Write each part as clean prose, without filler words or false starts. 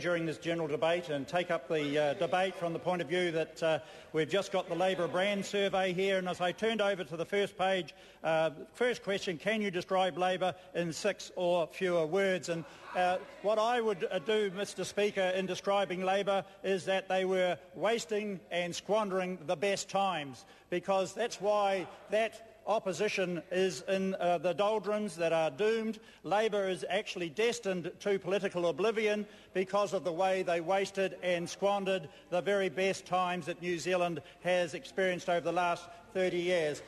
during this general debate and take up the debate from the point of view that we've just got the Labor brand survey here, and as I turned over to the first page, first question, can you describe Labor in 6 or fewer words? And what I would do, Mr Speaker, in describing Labor is that they were wasting and squandering the best times, because that's why that opposition is in the doldrums that are doomed. Labor is actually destined to political oblivion because of the way they wasted and squandered the very best times that New Zealand has experienced over the last 30 years.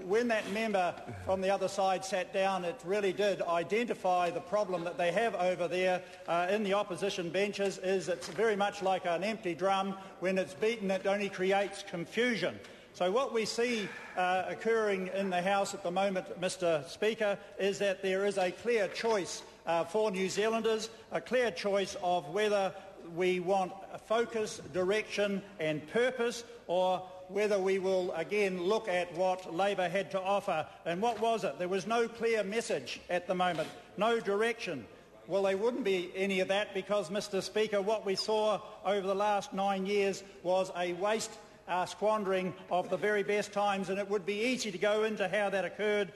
When that member from the other side sat down, it really did identify the problem that they have over there in the opposition benches. Is it's very much like an empty drum. When it's beaten, it only creates confusion. So what we see occurring in the House at the moment, Mr Speaker, is that there is a clear choice for New Zealanders, a clear choice of whether we want a focus, direction and purpose, or whether we will again look at what Labor had to offer. And what was it? There was no clear message at the moment, no direction. Well, there wouldn't be any of that because, Mr Speaker, what we saw over the last 9 years was a waste squandering of the very best times, and it would be easy to go into how that occurred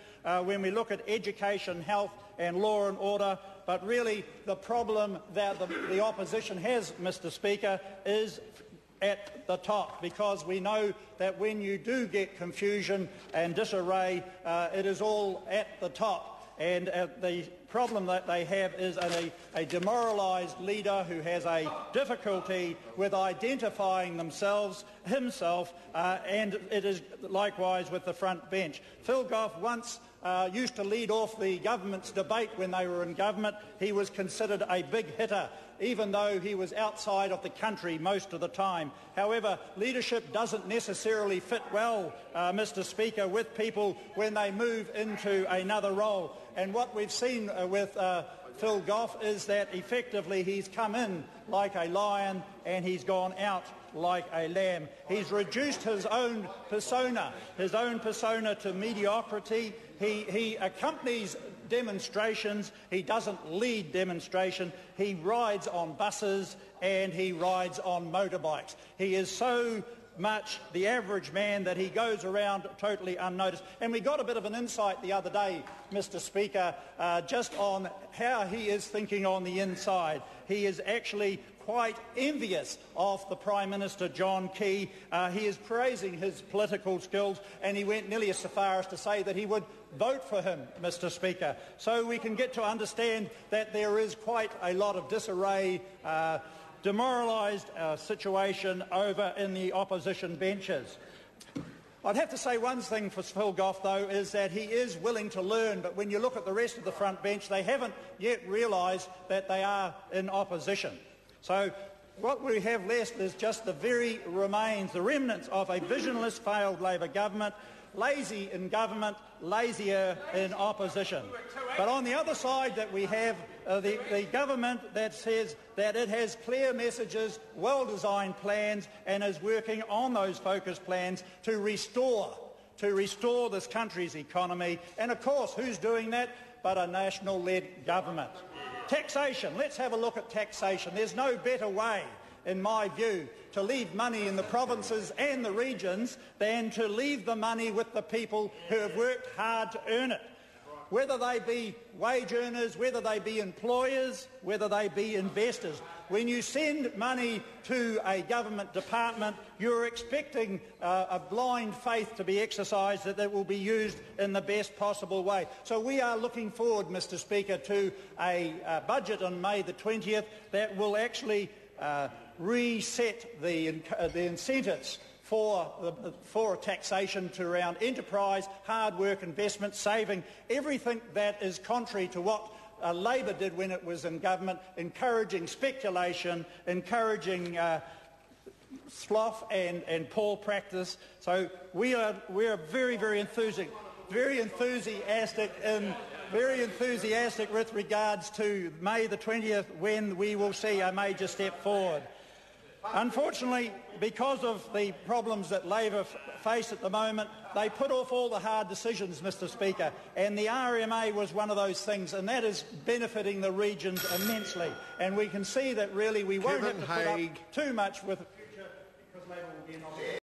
when we look at education, health and law and order. But really the problem that the opposition has, Mr Speaker, is at the top, because we know that when you do get confusion and disarray, it is all at the top. And the problem that they have is a demoralised leader who has a difficulty with identifying himself, and it is likewise with the front bench. Phil Goff once used to lead off the government's debate when they were in government. He was considered a big hitter, even though he was outside of the country most of the time. However, leadership doesn't necessarily fit well, Mr Speaker, with people when they move into another role. And what we've seen with Phil Goff is that effectively he's come in like a lion and he's gone out like a lamb. He's reduced his own persona to mediocrity. He accompanies demonstrations. He doesn't lead demonstration. He rides on buses and he rides on motorbikes. He is so much the average man that he goes around totally unnoticed. And we got a bit of an insight the other day, Mr Speaker, just on how he is thinking on the inside. He is actually quite envious of the Prime Minister, John Key. He is praising his political skills, and he went nearly so far as to say that he would vote for him, Mr Speaker. So we can get to understand that there is quite a lot of disarray, demoralised situation over in the opposition benches. I'd have to say one thing for Phil Goff, though, is that he is willing to learn, but when you look at the rest of the front bench, they haven't yet realised that they are in opposition. So what we have left is just the very remains, the remnants of a visionless failed Labor government, lazy in government, lazier in opposition. But on the other side that we have the government that says that it has clear messages, well-designed plans, and is working on those focus plans to restore this country's economy. And of course, who's doing that but a national-led government? Taxation. Let's have a look at taxation. There's no better way, in my view, to leave money in the provinces and the regions than to leave the money with the people who have worked hard to earn it. Whether they be wage earners, whether they be employers, whether they be investors. When you send money to a government department, you're expecting a blind faith to be exercised that it will be used in the best possible way. So we are looking forward, Mr Speaker, to a budget on May the 20th that will actually reset the incentives for taxation to around enterprise, hard work, investment, saving, everything that is contrary to what Labor did when it was in government, encouraging speculation, encouraging sloth and poor practice. So we are very enthusiastic with regards to May the 20th, when we will see a major step forward. Unfortunately, because of the problems that Labor face at the moment. They put off all the hard decisions, Mr Speaker, and the RMA was one of those things, and that is benefiting the regions immensely. And we can see that really we won't have to put up too much with